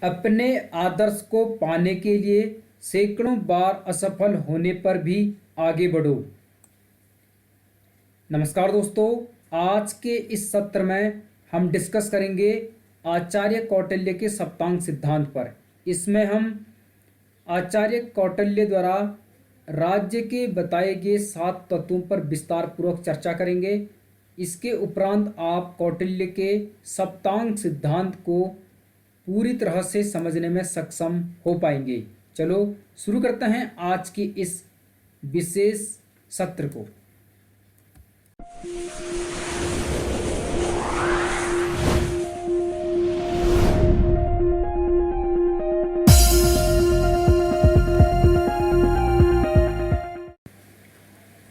अपने आदर्श को पाने के लिए सैकड़ों बार असफल होने पर भी आगे बढ़ो। नमस्कार दोस्तों, आज के इस सत्र में हम डिस्कस करेंगे आचार्य कौटिल्य के सप्तांग सिद्धांत पर। इसमें हम आचार्य कौटिल्य द्वारा राज्य के बताए गए 7 तत्वों पर विस्तार पूर्वक चर्चा करेंगे। इसके उपरांत आप कौटिल्य के सप्तांग सिद्धांत को पूरी तरह से समझने में सक्षम हो पाएंगे। चलो शुरू करते हैं आज की इस विशेष सत्र को।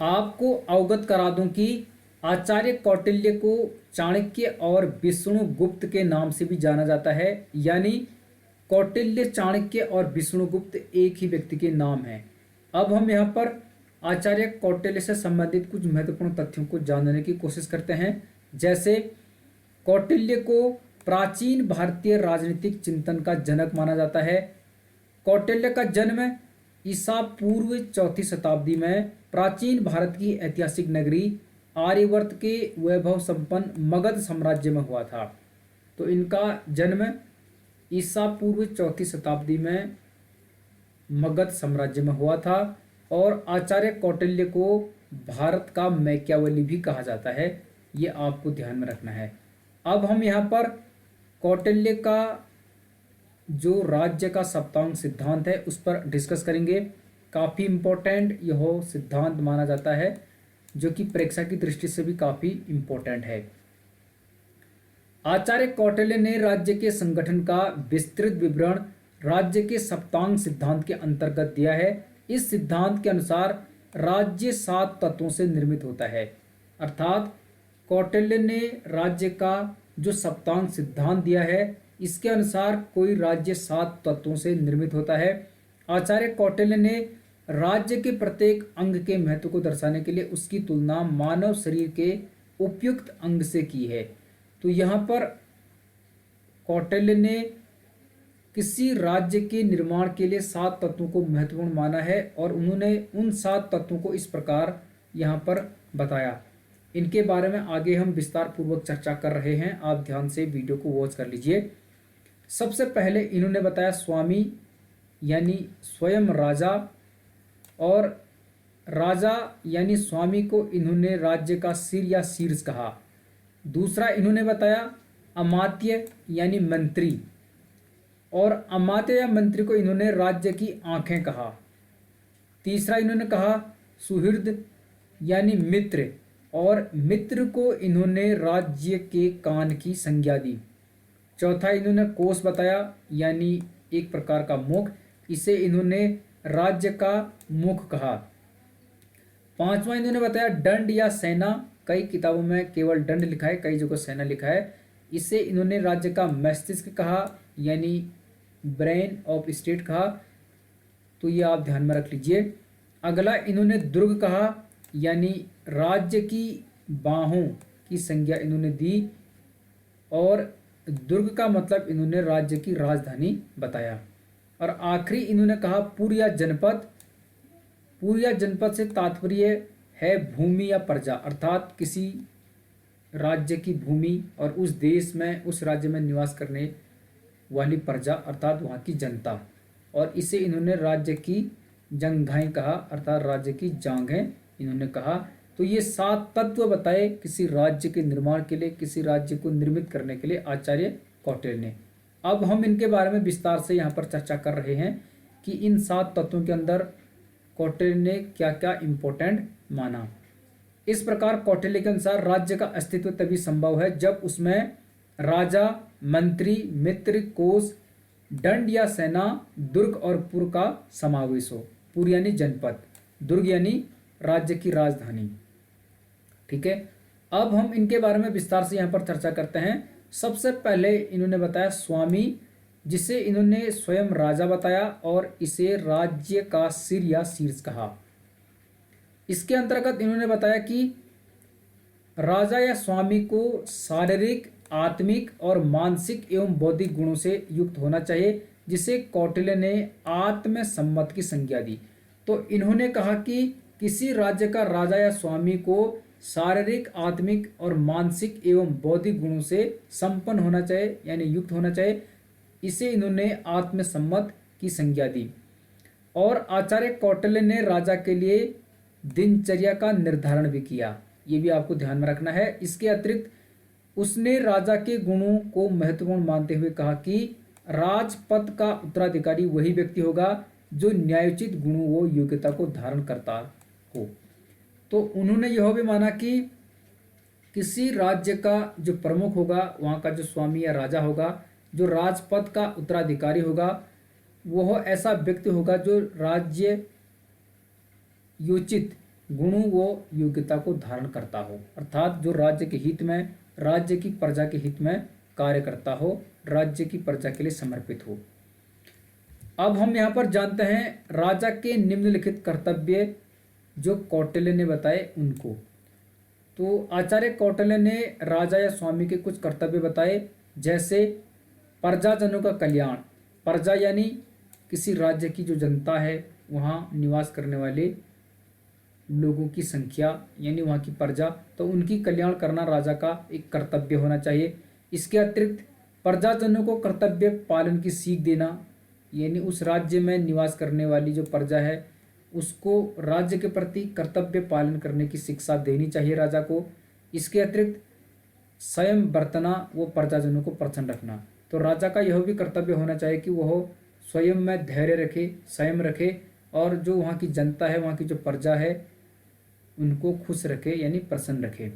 आपको अवगत करा दूं कि आचार्य कौटिल्य को चाणक्य और विष्णुगुप्त के नाम से भी जाना जाता है, यानी कौटिल्य, चाणक्य और विष्णुगुप्त एक ही व्यक्ति के नाम हैं। अब हम यहाँ पर आचार्य कौटिल्य से संबंधित कुछ महत्वपूर्ण तथ्यों को जानने की कोशिश करते हैं। जैसे कौटिल्य को प्राचीन भारतीय राजनीतिक चिंतन का जनक माना जाता है। कौटिल्य का जन्म ईसा पूर्व 4वीं शताब्दी में प्राचीन भारत की ऐतिहासिक नगरी आर्यवर्त के वैभव संपन्न मगध साम्राज्य में हुआ था। तो इनका जन्म ईसा पूर्व 4वीं शताब्दी में मगध साम्राज्य में हुआ था। और आचार्य कौटिल्य को भारत का मैकियावेली भी कहा जाता है, ये आपको ध्यान में रखना है। अब हम यहाँ पर कौटिल्य का जो राज्य का सप्तांग सिद्धांत है उस पर डिस्कस करेंगे। काफ़ी इम्पोर्टेंट यह सिद्धांत माना जाता है, जो कि परीक्षा की दृष्टि से भी काफ़ी इम्पोर्टेंट है। आचार्य कौटिल्य ने राज्य के संगठन का विस्तृत विवरण राज्य के सप्तांग सिद्धांत के अंतर्गत दिया है। इस सिद्धांत के अनुसार राज्य 7 तत्वों से निर्मित होता है। अर्थात कौटिल्य ने राज्य का जो सप्तांग सिद्धांत दिया है, इसके अनुसार कोई राज्य 7 तत्वों से निर्मित होता है। आचार्य कौटिल्य ने राज्य के प्रत्येक अंग के महत्व को दर्शाने के लिए उसकी तुलना मानव शरीर के उपयुक्त अंग से की है। तो यहाँ पर कौटिल्य ने किसी राज्य के निर्माण के लिए 7 तत्वों को महत्वपूर्ण माना है और उन्होंने उन 7 तत्वों को इस प्रकार यहाँ पर बताया। इनके बारे में आगे हम विस्तार पूर्वक चर्चा कर रहे हैं, आप ध्यान से वीडियो को वॉच कर लीजिए। सबसे पहले इन्होंने बताया स्वामी, यानी स्वयं राजा, और राजा यानी स्वामी को इन्होंने राज्य का सिर या शीर्ष कहा। दूसरा इन्होंने बताया अमात्य यानी मंत्री, और अमात्य या मंत्री को इन्होंने राज्य की आंखें कहा। तीसरा इन्होंने कहा सुहृद यानी मित्र, और मित्र को इन्होंने राज्य के कान की संज्ञा दी। चौथा इन्होंने कोष बताया, यानी एक प्रकार का मुख, इसे इन्होंने राज्य का मुख कहा। पांचवा इन्होंने बताया दंड या सेना, कई किताबों में केवल दंड लिखा है, कई जगह सेना लिखा है, इसे इन्होंने राज्य का मस्तिष्क कहा, यानी ब्रेन ऑफ स्टेट कहा। तो ये आप ध्यान में रख लीजिए। अगला इन्होंने दुर्ग कहा, यानी राज्य की बाहों की संज्ञा इन्होंने दी, और दुर्ग का मतलब इन्होंने राज्य की राजधानी बताया। और आखिरी इन्होंने कहा पुर या जनपद। पुर या जनपद से तात्पर्य है भूमि या प्रजा, अर्थात किसी राज्य की भूमि और उस देश में, उस राज्य में निवास करने वाली प्रजा, अर्थात वहाँ की जनता। और इसे इन्होंने राज्य की जंघाएं कहा, अर्थात राज्य की जांघें इन्होंने कहा। तो ये 7 तत्व बताए किसी राज्य के निर्माण के लिए, किसी राज्य को निर्मित करने के लिए आचार्य कौटिल्य ने। अब हम इनके बारे में विस्तार से यहाँ पर चर्चा कर रहे हैं कि इन 7 तत्वों के अंदर कौटिल्य ने क्या क्या इम्पोर्टेंट माना। इस प्रकार कौटिल्य के अनुसार राज्य का अस्तित्व तभी संभव है जब उसमें राजा, मंत्री, मित्र, कोष, दंड या सेना, दुर्ग और पुर का समावेश हो। पुर यानी जनपद, दुर्ग यानी राज्य की राजधानी। ठीक है, अब हम इनके बारे में विस्तार से यहाँ पर चर्चा करते हैं। सबसे पहले इन्होंने बताया स्वामी, जिसे इन्होंने स्वयं राजा बताया और इसे राज्य का सिर या शीर्ष कहा। इसके अंतर्गत इन्होंने बताया कि राजा या स्वामी को शारीरिक, आत्मिक और मानसिक एवं बौद्धिक गुणों से युक्त होना चाहिए, जिसे कौटिल्य ने आत्मसम्मत की संज्ञा दी। तो इन्होंने कहा कि किसी राज्य का राजा या स्वामी को शारीरिक, आत्मिक और मानसिक एवं बौद्धिक गुणों से संपन्न होना चाहिए, यानी युक्त होना चाहिए। इसे इन्होंने आत्मसम्मत की संज्ञा दी। और आचार्य कौटिल्य ने राजा के लिए दिनचर्या का निर्धारण भी किया, ये भी आपको ध्यान में रखना है। इसके अतिरिक्त उसने राजा के गुणों को महत्वपूर्ण मानते हुए कहा कि राजपद का उत्तराधिकारी वही व्यक्ति होगा जो न्यायोचित गुणों व योग्यता को धारण करता हो। तो उन्होंने यह भी माना कि किसी राज्य का जो प्रमुख होगा, वहाँ का जो स्वामी या राजा होगा, जो राजपद का उत्तराधिकारी होगा, वह ऐसा व्यक्ति होगा जो राज्य योचित गुणों व योग्यता को धारण करता हो, अर्थात जो राज्य के हित में, राज्य की प्रजा के हित में कार्य करता हो, राज्य की प्रजा के लिए समर्पित हो। अब हम यहाँ पर जानते हैं राजा के निम्नलिखित कर्तव्य जो कौटिल्य ने बताए उनको। तो आचार्य कौटिल्य ने राजा या स्वामी के कुछ कर्तव्य बताए, जैसे प्रजाजनों का कल्याण। प्रजा यानी किसी राज्य की जो जनता है, वहाँ निवास करने वाले लोगों की संख्या, यानी वहाँ की प्रजा, तो उनकी कल्याण करना राजा का एक कर्तव्य होना चाहिए। इसके अतिरिक्त प्रजाजनों को कर्तव्य पालन की सीख देना, यानी उस राज्य में निवास करने वाली जो प्रजा है उसको राज्य के प्रति कर्तव्य पालन करने की शिक्षा देनी चाहिए राजा को। इसके अतिरिक्त स्वयं बरतना, वो प्रजाजनों को प्रसन्न रखना। तो राजा का यह भी कर्तव्य होना चाहिए कि वह स्वयं में धैर्य रखे, संयम रखे, और जो वहाँ की जनता है, वहाँ की जो प्रजा है, उनको खुश रखे, यानी प्रसन्न रखे।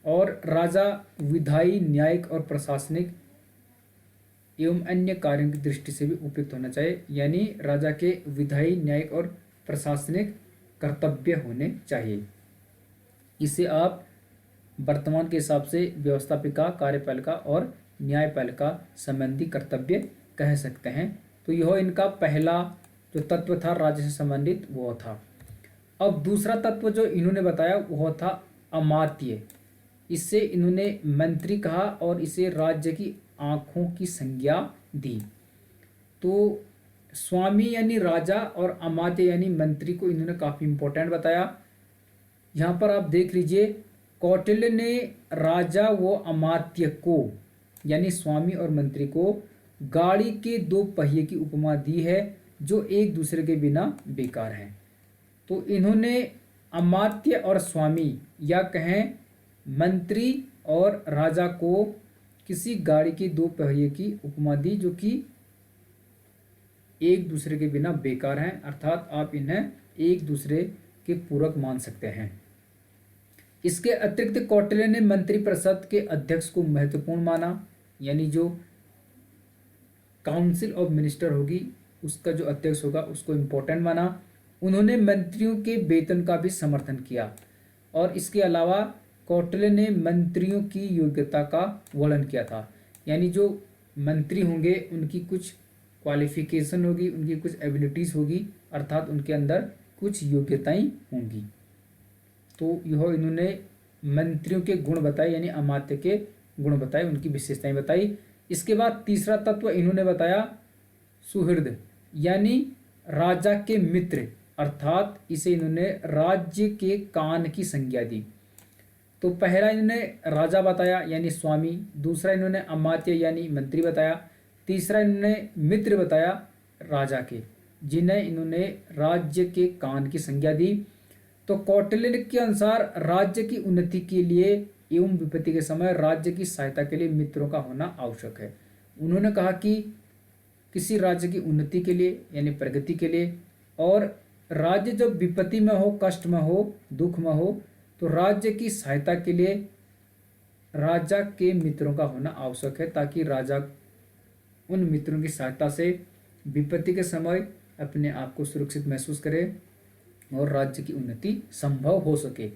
और राजा विधायी, न्यायिक और प्रशासनिक एवं अन्य कार्यों की दृष्टि से भी उपयुक्त होना चाहिए, यानी राजा के विधायी, न्यायिक और प्रशासनिक कर्तव्य होने चाहिए। इसे आप वर्तमान के हिसाब से व्यवस्थापिका, कार्यपालिका और न्यायपालिका संबंधी कर्तव्य कह सकते हैं। तो यह इनका पहला जो तत्व था राज्य से संबंधित वो था। अब दूसरा तत्व जो इन्होंने बताया वह था अमात्य। इससे इन्होंने मंत्री कहा और इसे राज्य की आँखों की संज्ञा दी। तो स्वामी यानी राजा और अमात्य यानी मंत्री को इन्होंने काफ़ी इंपॉर्टेंट बताया। यहाँ पर आप देख लीजिए, कौटिल्य ने राजा व अमात्य को, यानी स्वामी और मंत्री को, गाड़ी के दो पहिए की उपमा दी है जो एक दूसरे के बिना बेकार हैं। तो इन्होंने अमात्य और स्वामी, या कहें मंत्री और राजा को, किसी गाड़ी के दो पहिए की उपमा दी जो कि एक दूसरे के बिना बेकार हैं, अर्थात आप इन्हें एक दूसरे के पूरक मान सकते हैं। इसके अतिरिक्त कौटिल्य ने मंत्रिपरिषद के अध्यक्ष को महत्वपूर्ण माना, यानी जो काउंसिल ऑफ मिनिस्टर होगी उसका जो अध्यक्ष होगा उसको इम्पोर्टेंट माना। उन्होंने मंत्रियों के वेतन का भी समर्थन किया। और इसके अलावा कौटिल्य ने मंत्रियों की योग्यता का वर्णन किया था, यानी जो मंत्री होंगे उनकी कुछ क्वालिफिकेशन होगी, उनकी कुछ एबिलिटीज़ होगी, अर्थात उनके अंदर कुछ योग्यताएं होंगी। तो यह इन्होंने मंत्रियों के गुण बताए, यानी अमात्य के गुण बताए, उनकी विशेषताएं बताई। इसके बाद तीसरा तत्व इन्होंने बताया सुहृद, यानी राजा के मित्र, अर्थात इसे इन्होंने राज्य के कान की संज्ञा दी। तो पहला इन्होंने राजा बताया यानी स्वामी, दूसरा इन्होंने अमात्य यानी मंत्री बताया, तीसरा इन्होंने मित्र बताया राजा के, जिन्हें इन्होंने राज्य के कान की संज्ञा दी। तो कौटिल्य के अनुसार राज्य की उन्नति के लिए एवं विपत्ति के समय राज्य की सहायता के लिए मित्रों का होना आवश्यक है। उन्होंने कहा कि किसी राज्य की उन्नति के लिए यानी प्रगति के लिए, और राज्य जब विपत्ति में हो, कष्ट में हो, दुख में हो, तो राज्य की सहायता के लिए राजा के मित्रों का होना आवश्यक है, ताकि राजा उन मित्रों की सहायता से विपत्ति के समय अपने आप को सुरक्षित महसूस करे और राज्य की उन्नति संभव हो सके।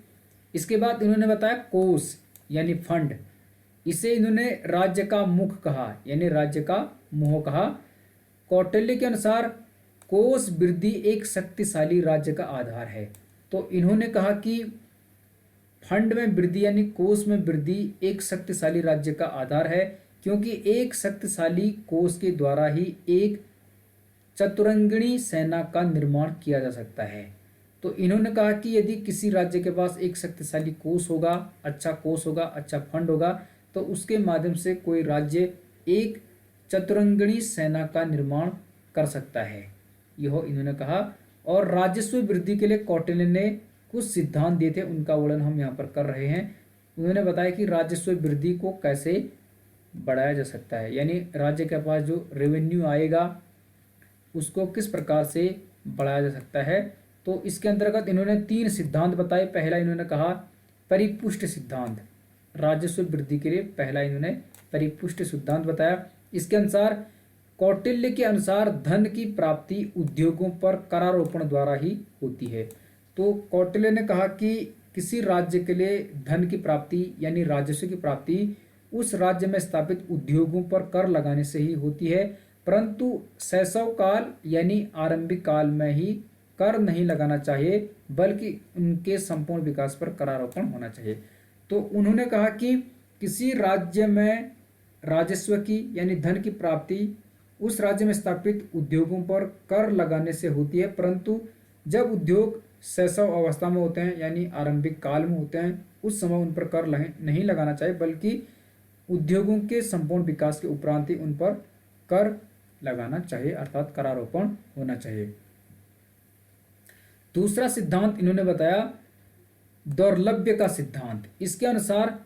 इसके बाद इन्होंने बताया कोष यानी फंड, इसे इन्होंने राज्य का मुख कहा, यानी राज्य का मुंह कहा। कौटिल्य के अनुसार कोष वृद्धि एक शक्तिशाली राज्य का आधार है। तो इन्होंने कहा कि फंड में वृद्धि यानी कोष में वृद्धि एक शक्तिशाली राज्य का आधार है, क्योंकि एक शक्तिशाली कोष के द्वारा ही एक चतुरंगिणी सेना का निर्माण किया जा सकता है। तो इन्होंने कहा कि यदि किसी राज्य के पास एक शक्तिशाली कोष होगा, अच्छा फंड होगा, तो उसके माध्यम से कोई राज्य एक चतुरंगिणी सेना का निर्माण कर सकता है, यह इन्होंने कहा। और राजस्व वृद्धि के लिए कौटिल्य ने कुछ सिद्धांत दिए थे, उनका वर्णन हम यहाँ पर कर रहे हैं। उन्होंने बताया कि राजस्व वृद्धि को कैसे बढ़ाया जा सकता है, यानी राज्य के पास जो रेवेन्यू आएगा उसको किस प्रकार से बढ़ाया जा सकता है। तो इसके अंतर्गत इन्होंने 3 सिद्धांत बताए। पहला इन्होंने कहा परिपुष्ट सिद्धांत, राजस्व वृद्धि के लिए पहला इन्होंने परिपुष्ट सिद्धांत बताया। इसके अनुसार कौटिल्य के अनुसार धन की प्राप्ति उद्योगों पर करारोपण द्वारा ही होती है। तो कौटिल्य ने कहा कि किसी राज्य के लिए धन की प्राप्ति यानी राजस्व की प्राप्ति उस राज्य में स्थापित उद्योगों पर कर लगाने से ही होती है, परंतु शैशव काल यानी आरंभिक काल में ही कर नहीं लगाना चाहिए, बल्कि उनके संपूर्ण विकास पर करारोपण होना चाहिए। तो उन्होंने कहा कि किसी राज्य में राजस्व की यानी धन की प्राप्ति उस राज्य में स्थापित उद्योगों पर कर लगाने से होती है, परंतु जब उद्योग शैशव अवस्था में होते हैं यानी आरंभिक काल में होते हैं, उस समय उन पर कर नहीं लगाना चाहिए, बल्कि उद्योगों के संपूर्ण विकास के उपरांत ही उन पर कर लगाना चाहिए, अर्थात करारोपण होना चाहिए। दूसरा सिद्धांत इन्होंने बताया दौर्लभ्य का सिद्धांत। इसके अनुसार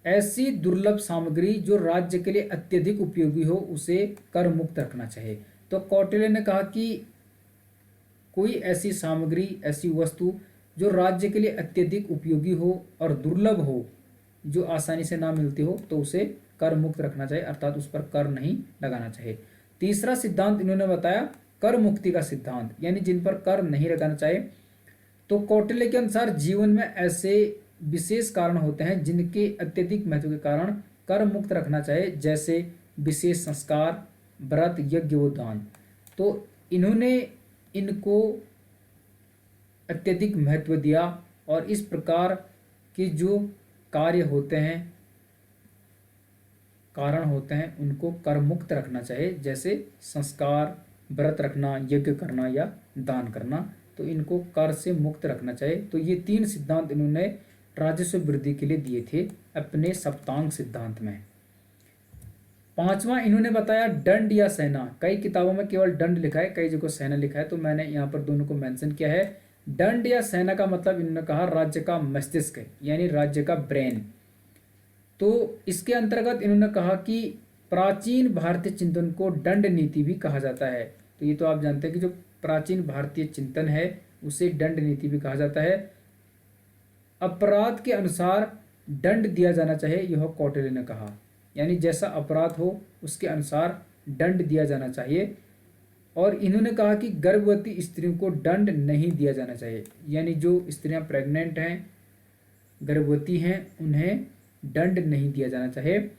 ऐसी दुर्लभ सामग्री जो राज्य के लिए अत्यधिक उपयोगी हो उसे कर मुक्त रखना चाहिए। तो कौटिल्य ने कहा कि कोई ऐसी सामग्री, ऐसी वस्तु जो राज्य के लिए अत्यधिक उपयोगी हो और दुर्लभ हो, जो आसानी से ना मिलती हो, तो उसे कर मुक्त रखना चाहिए, अर्थात उस पर कर नहीं लगाना चाहिए। तीसरा सिद्धांत इन्होंने बताया कर मुक्ति का सिद्धांत, यानी जिन पर कर नहीं लगाना चाहिए। तो कौटिल्य के अनुसार जीवन में ऐसे विशेष कारण होते हैं जिनके अत्यधिक महत्व के कारण कर मुक्त रखना चाहिए, जैसे विशेष संस्कार, व्रत, यज्ञ व दान। तो इन्होंने इनको अत्यधिक महत्व दिया और इस प्रकार के जो कार्य होते हैं, कारण होते हैं, उनको कर मुक्त रखना चाहिए, जैसे संस्कार, व्रत रखना, यज्ञ करना या दान करना। तो इनको कर से मुक्त रखना चाहिए। तो ये 3 सिद्धांत इन्होंने राजस्व वृद्धि के लिए दिए थे अपने सप्तांग सिद्धांत में। 5वां इन्होंने बताया दंड या सेना। कई किताबों में केवल दंड लिखा है, कई जगह सेना लिखा है, तो मैंने यहाँ पर दोनों को मेंशन किया है। दंड या सेना का मतलब इन्होंने कहा राज्य का मस्तिष्क यानी राज्य का ब्रेन। तो इसके अंतर्गत इन्होंने कहा कि प्राचीन भारतीय चिंतन को दंड नीति भी कहा जाता है। तो ये तो आप जानते हैं कि जो प्राचीन भारतीय चिंतन है उसे दंड नीति भी कहा जाता है। अपराध के अनुसार दंड दिया जाना चाहिए, यह कौटिल्य ने कहा, यानी जैसा अपराध हो उसके अनुसार दंड दिया जाना चाहिए। और इन्होंने कहा कि गर्भवती स्त्रियों को दंड नहीं दिया जाना चाहिए, यानी जो स्त्रियां प्रेग्नेंट हैं, गर्भवती हैं, उन्हें दंड नहीं दिया जाना चाहिए।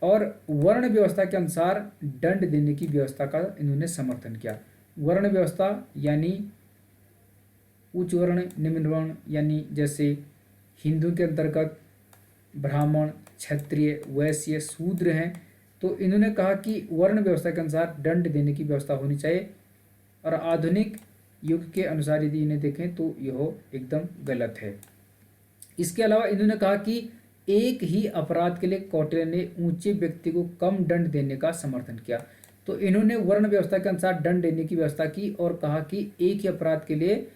और वर्ण व्यवस्था के अनुसार दंड देने की व्यवस्था का इन्होंने समर्थन किया। वर्ण व्यवस्था यानी उच्च वर्ण, निम्न वर्ण, यानी जैसे हिंदू के अंतर्गत ब्राह्मण, क्षत्रिय, वैश्य, शूद्र हैं। तो इन्होंने कहा कि वर्ण व्यवस्था के अनुसार दंड देने की व्यवस्था होनी चाहिए। और आधुनिक युग के अनुसार यदि इन्हें देखें तो यह एकदम गलत है। इसके अलावा इन्होंने कहा कि एक ही अपराध के लिए कौटिल्य ने ऊंचे व्यक्ति को कम दंड देने का समर्थन किया। तो इन्होंने वर्ण व्यवस्था के अनुसार दंड देने की व्यवस्था की और कहा कि एक ही अपराध के लिए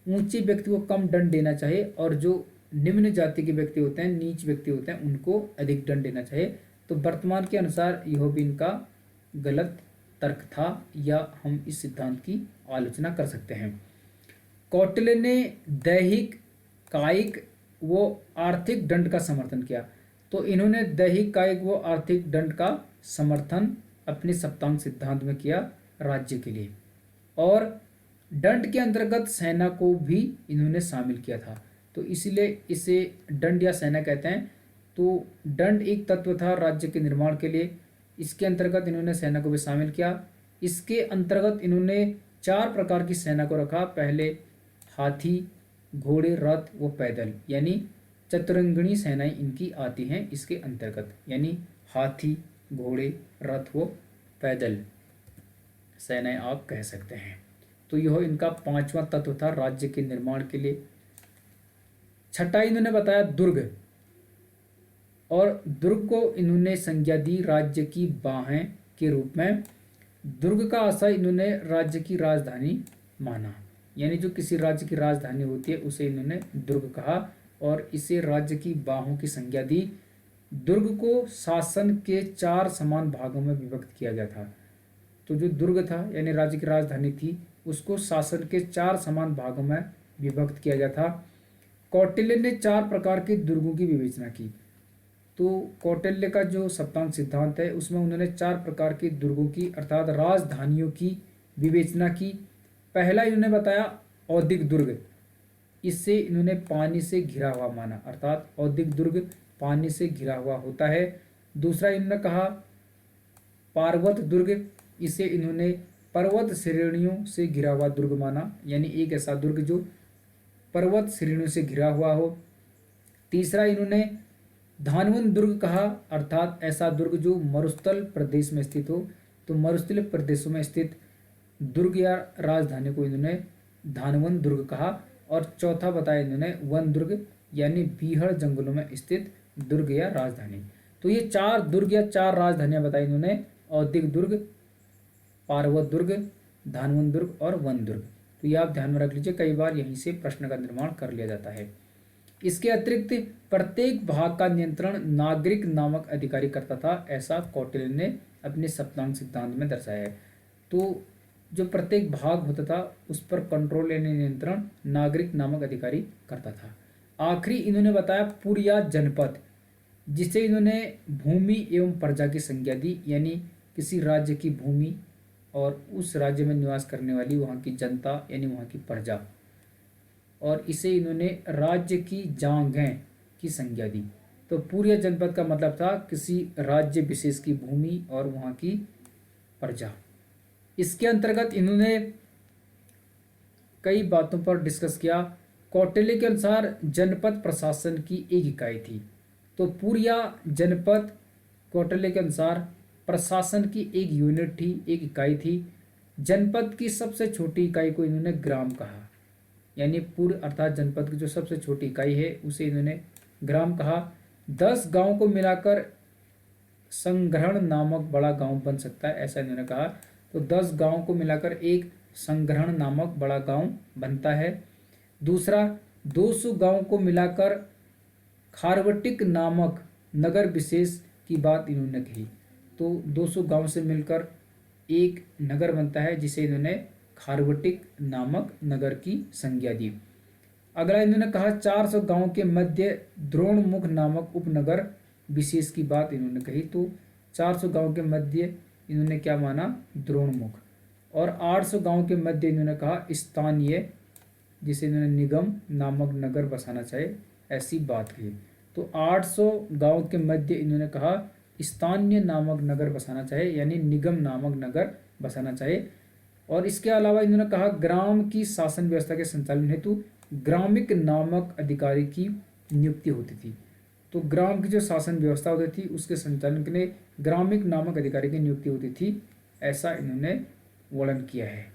ऊंचे व्यक्ति को कम दंड देना चाहिए और जो निम्न जाति के व्यक्ति होते हैं, नीच व्यक्ति होते हैं, उनको अधिक दंड देना चाहिए। तो वर्तमान के अनुसार यह भी इनका गलत तर्क था, या हम इस सिद्धांत की आलोचना कर सकते हैं। कौटिल्य ने दैहिक, कायिक वो आर्थिक दंड का समर्थन किया। तो इन्होंने दैहिक, कायिक वो आर्थिक दंड का समर्थन अपने सप्तांग सिद्धांत में किया राज्य के लिए। और दंड के अंतर्गत सेना को भी इन्होंने शामिल किया था, तो इसलिए इसे दंड या सेना कहते हैं। तो दंड एक तत्व था राज्य के निर्माण के लिए, इसके अंतर्गत इन्होंने सेना को भी शामिल किया। इसके अंतर्गत इन्होंने 4 प्रकार की सेना को रखा। पहले हाथी, घोड़े, रथ व पैदल, यानी चतुरंगिणी सेनाएं इनकी आती हैं इसके अंतर्गत, यानी हाथी, घोड़े, रथ व पैदल सेनाएं आप कह सकते हैं। तो यह इनका पांचवा तत्व था राज्य के निर्माण के लिए। छठा इन्होंने बताया दुर्ग, और दुर्ग को इन्होंने संज्ञा दी राज्य की बाहें के रूप में। दुर्ग का आशय इन्होंने राज्य की राजधानी माना, यानी जो किसी राज्य की राजधानी होती है उसे इन्होंने दुर्ग कहा और इसे राज्य की बाहों की संज्ञा दी। दुर्ग को शासन के 4 समान भागों में विभक्त किया गया था। तो जो दुर्ग था यानी राज्य की राजधानी थी, उसको शासन के 4 समान भागों में विभक्त किया गया था। कौटिल्य ने 4 प्रकार के दुर्गों की विवेचना की। तो कौटिल्य का जो सप्तांग सिद्धांत है उसमें उन्होंने 4 प्रकार के दुर्गों की अर्थात राजधानियों की विवेचना की। पहला इन्होंने बताया औद्योगिक दुर्ग, इससे इन्होंने पानी से घिरा हुआ माना, अर्थात औद्योगिक दुर्ग पानी से घिरा हुआ होता है। दूसरा इन्होंने कहा पार्वत दुर्ग, इसे इन्होंने पर्वत श्रेणियों से घिरा हुआ दुर्ग माना, यानी एक ऐसा दुर्ग जो पर्वत श्रेणियों से घिरा हुआ हो। तीसरा इन्होंने धानवन दुर्ग कहा, अर्थात ऐसा दुर्ग जो मरुस्थल प्रदेश में स्थित हो। तो मरुस्थल प्रदेशों में स्थित दुर्ग या राजधानी को इन्होंने धानवन दुर्ग कहा। और चौथा बताया इन्होंने वन दुर्ग, यानी बीहड़ जंगलों में स्थित दुर्ग या राजधानी। तो ये 4 दुर्ग या 4 राजधानियां बताई इन्होंने, औद्योगिक दुर्ग, पार्वत दुर्ग, धानवन दुर्ग और वन दुर्ग। तो ये आप ध्यान में रख लीजिए, कई बार यहीं से प्रश्न का निर्माण कर लिया जाता है। इसके अतिरिक्त प्रत्येक भाग का नियंत्रण नागरिक नामक अधिकारी करता था, ऐसा कौटिल्य ने अपने सप्तांग सिद्धांत में दर्शाया है। तो जो प्रत्येक भाग होता था उस पर कंट्रोल यानी नियंत्रण नागरिक नामक अधिकारी करता था। आखिरी इन्होंने बताया पुरिया जनपद, जिसे इन्होंने भूमि एवं प्रजा की संज्ञा दी, यानी किसी राज्य की भूमि और उस राज्य में निवास करने वाली वहाँ की जनता यानी वहाँ की प्रजा, और इसे इन्होंने राज्य की जांघें की संज्ञा दी। तो पूर्य जनपद का मतलब था किसी राज्य विशेष की भूमि और वहाँ की प्रजा। इसके अंतर्गत इन्होंने कई बातों पर डिस्कस किया। कौटिल्य के अनुसार जनपद प्रशासन की एक इकाई थी। तो पूर्या जनपद कौटिल्य के अनुसार प्रशासन की एक यूनिट थी, एक इकाई थी। जनपद की सबसे छोटी इकाई को इन्होंने ग्राम कहा, यानी पूर्व अर्थात जनपद की जो सबसे छोटी इकाई है उसे इन्होंने ग्राम कहा। 10 गांव को मिलाकर संग्रहण नामक बड़ा गांव बन सकता है, ऐसा इन्होंने कहा। तो 10 गांव को मिलाकर एक संग्रहण नामक बड़ा गांव बनता है। दूसरा, 200 गांव को मिलाकर खारवटिक नामक नगर विशेष की बात इन्होंने कही। तो 200 गांव से मिलकर एक नगर बनता है जिसे इन्होंने खारवटिक नामक नगर की संज्ञा दी। अगला इन्होंने कहा 400 गांव के मध्य द्रोणमुख नामक उपनगर विशेष की बात इन्होंने कही। तो 400 गांव के मध्य इन्होंने क्या माना, द्रोणमुख। और 800 गांव के मध्य इन्होंने कहा स्थानीय, जिसे इन्होंने निगम नामक नगर बसाना चाहे, ऐसी बात कही। तो 800 गांव के मध्य इन्होंने कहा स्थानीय नामक नगर बसाना चाहे, यानी निगम नामक नगर बसाना चाहे। और इसके अलावा इन्होंने कहा ग्राम की शासन व्यवस्था के संचालन हेतु ग्रामिक नामक अधिकारी की नियुक्ति होती थी। तो ग्राम की जो शासन व्यवस्था होती थी उसके संचालन के लिए ग्रामिक नामक अधिकारी की नियुक्ति होती थी, ऐसा इन्होंने वर्णन किया है।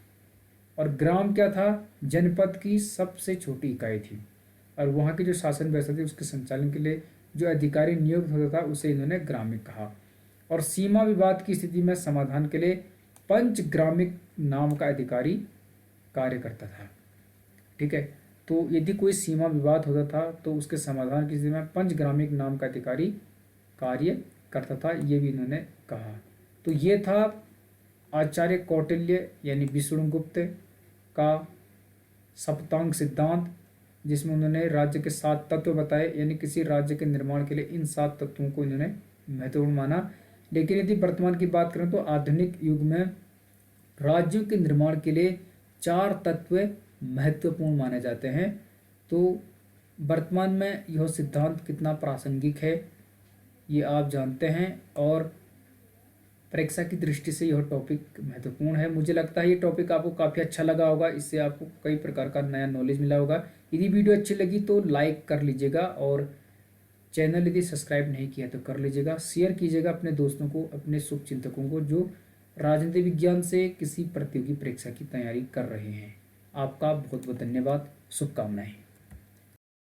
और ग्राम क्या था, जनपद की सबसे छोटी इकाई थी और वहाँ की जो शासन व्यवस्था थी उसके संचालन के लिए जो अधिकारी नियुक्त होता था उसे इन्होंने ग्रामिक कहा। और सीमा विवाद की स्थिति में समाधान के लिए पंचग्रामिक नाम का अधिकारी कार्य करता था। ठीक है, तो यदि कोई सीमा विवाद होता था तो उसके समाधान की स्थिति में पंचग्रामिक नाम का अधिकारी कार्य करता था, ये भी इन्होंने कहा। तो ये था आचार्य कौटिल्य यानी विष्णुगुप्त का सप्तांग सिद्धांत, जिसमें उन्होंने राज्य के 7 तत्व बताए, यानी किसी राज्य के निर्माण के लिए इन 7 तत्वों को इन्होंने महत्वपूर्ण माना। लेकिन यदि वर्तमान की बात करें तो आधुनिक युग में राज्यों के निर्माण के लिए 4 तत्व महत्वपूर्ण माने जाते हैं। तो वर्तमान में यह सिद्धांत कितना प्रासंगिक है ये आप जानते हैं और परीक्षा की दृष्टि से यह टॉपिक महत्वपूर्ण है। मुझे लगता है ये टॉपिक आपको काफ़ी अच्छा लगा होगा, इससे आपको कई प्रकार का नया नॉलेज मिला होगा। यदि वीडियो अच्छी लगी तो लाइक कर लीजिएगा और चैनल यदि सब्सक्राइब नहीं किया तो कर लीजिएगा, शेयर कीजिएगा अपने दोस्तों को, अपने शुभचिंतकों को जो राजनीति विज्ञान से किसी प्रतियोगी परीक्षा की तैयारी कर रहे हैं। आपका बहुत बहुत धन्यवाद, शुभकामनाएं।